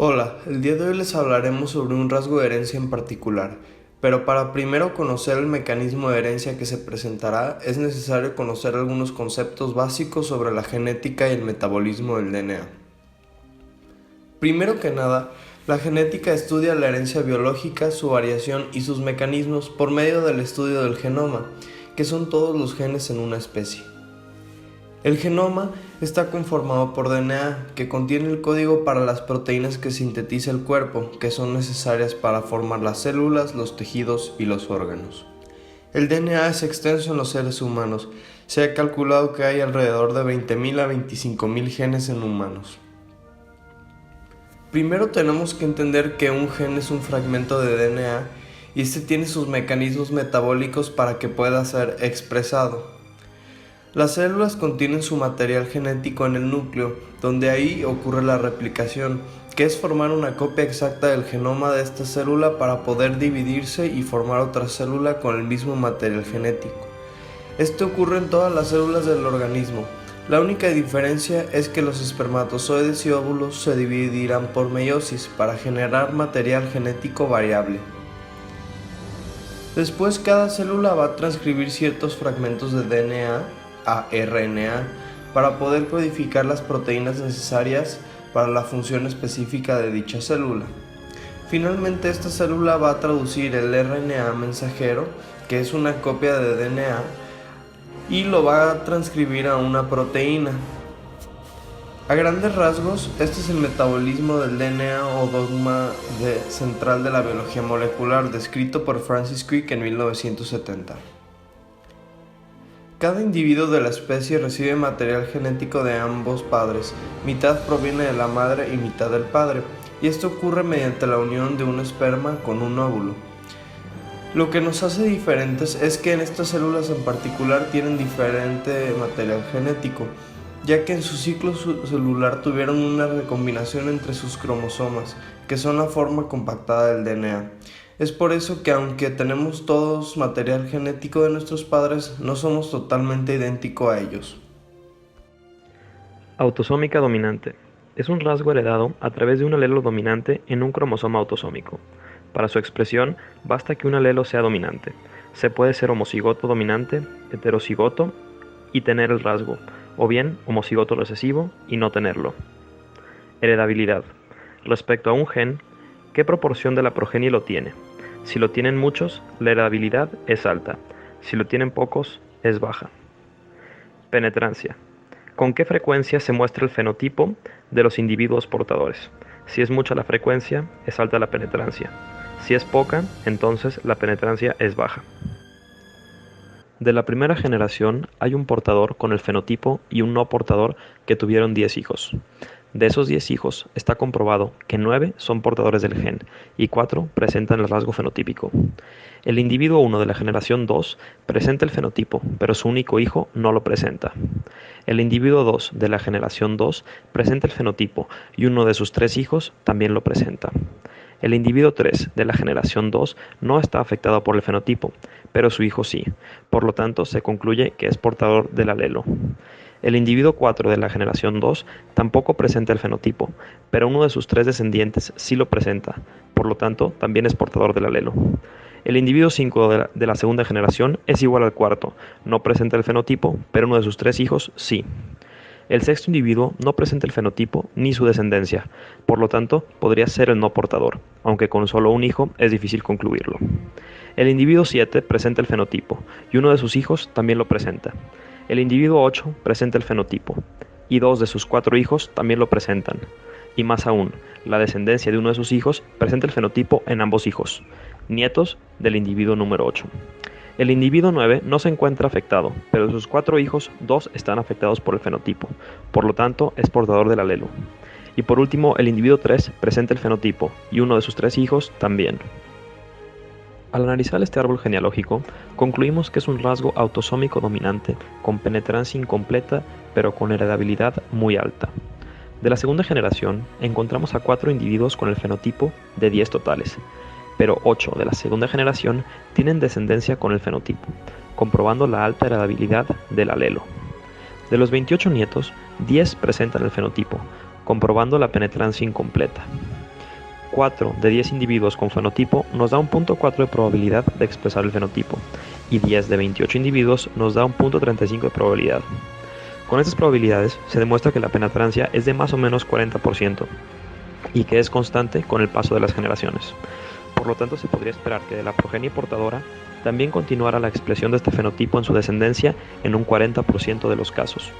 Hola, el día de hoy les hablaremos sobre un rasgo de herencia en particular, pero para primero conocer el mecanismo de herencia que se presentará es necesario conocer algunos conceptos básicos sobre la genética y el metabolismo del DNA. Primero que nada, la genética estudia la herencia biológica, su variación y sus mecanismos por medio del estudio del genoma, que son todos los genes en una especie. El genoma está conformado por DNA, que contiene el código para las proteínas que sintetiza el cuerpo, que son necesarias para formar las células, los tejidos y los órganos. El DNA es extenso en los seres humanos. Se ha calculado que hay alrededor de 20.000 a 25.000 genes en humanos. Primero tenemos que entender que un gen es un fragmento de DNA y este tiene sus mecanismos metabólicos para que pueda ser expresado. Las células contienen su material genético en el núcleo, donde ahí ocurre la replicación, que es formar una copia exacta del genoma de esta célula para poder dividirse y formar otra célula con el mismo material genético. Esto ocurre en todas las células del organismo. La única diferencia es que los espermatozoides y óvulos se dividirán por meiosis para generar material genético variable. Después cada célula va a transcribir ciertos fragmentos de DNA a RNA para poder codificar las proteínas necesarias para la función específica de dicha célula. Finalmente esta célula va a traducir el RNA mensajero, que es una copia de DNA, y lo va a transcribir a una proteína. A grandes rasgos, este es el metabolismo del DNA o dogma central de la biología molecular, descrito por Francis Crick en 1970. Cada individuo de la especie recibe material genético de ambos padres, mitad proviene de la madre y mitad del padre, y esto ocurre mediante la unión de un esperma con un óvulo. Lo que nos hace diferentes es que en estas células en particular tienen diferente material genético, ya que en su ciclo celular tuvieron una recombinación entre sus cromosomas, que son la forma compactada del DNA. Es por eso que aunque tenemos todos material genético de nuestros padres, no somos totalmente idénticos a ellos. Autosómica dominante. Es un rasgo heredado a través de un alelo dominante en un cromosoma autosómico. Para su expresión, basta que un alelo sea dominante. Se puede ser homocigoto dominante, heterocigoto y tener el rasgo, o bien homocigoto recesivo y no tenerlo. Heredabilidad. Respecto a un gen, ¿qué proporción de la progenie lo tiene? Si lo tienen muchos, la heredabilidad es alta. Si lo tienen pocos, es baja. Penetrancia. ¿Con qué frecuencia se muestra el fenotipo de los individuos portadores? Si es mucha la frecuencia, es alta la penetrancia. Si es poca, entonces la penetrancia es baja. De la primera generación hay un portador con el fenotipo y un no portador que tuvieron 10 hijos. De esos 10 hijos está comprobado que 9 son portadores del gen y 4 presentan el rasgo fenotípico. El individuo 1 de la generación 2 presenta el fenotipo, pero su único hijo no lo presenta. El individuo 2 de la generación 2 presenta el fenotipo y uno de sus 3 hijos también lo presenta. El individuo 3 de la generación 2 no está afectado por el fenotipo, pero su hijo sí. Por lo tanto, se concluye que es portador del alelo. El individuo 4 de la generación 2 tampoco presenta el fenotipo, pero uno de sus 3 descendientes sí lo presenta. Por lo tanto, también es portador del alelo. El individuo 5 de la segunda generación es igual al cuarto, no presenta el fenotipo, pero uno de sus 3 hijos sí. El sexto individuo no presenta el fenotipo ni su descendencia, por lo tanto podría ser el no portador, aunque con solo un hijo es difícil concluirlo. El individuo 7 presenta el fenotipo y uno de sus hijos también lo presenta. El individuo 8 presenta el fenotipo y 2 de sus 4 hijos también lo presentan. Y más aún, la descendencia de uno de sus hijos presenta el fenotipo en ambos hijos, nietos del individuo número 8. El individuo 9 no se encuentra afectado, pero de sus 4 hijos, 2 están afectados por el fenotipo, por lo tanto es portador del alelo. Y por último, el individuo 3 presenta el fenotipo, y uno de sus 3 hijos también. Al analizar este árbol genealógico, concluimos que es un rasgo autosómico dominante, con penetrancia incompleta, pero con heredabilidad muy alta. De la segunda generación, encontramos a 4 individuos con el fenotipo de 10 totales, pero 8 de la segunda generación tienen descendencia con el fenotipo, comprobando la alta heredabilidad del alelo. De los 28 nietos, 10 presentan el fenotipo, comprobando la penetrancia incompleta. 4 de 10 individuos con fenotipo nos da un 0.4 de probabilidad de expresar el fenotipo, y 10 de 28 individuos nos da un 0.35 de probabilidad. Con estas probabilidades se demuestra que la penetrancia es de más o menos 40% y que es constante con el paso de las generaciones. Por lo tanto, se podría esperar que de la progenie portadora también continuara la expresión de este fenotipo en su descendencia en un 40% de los casos.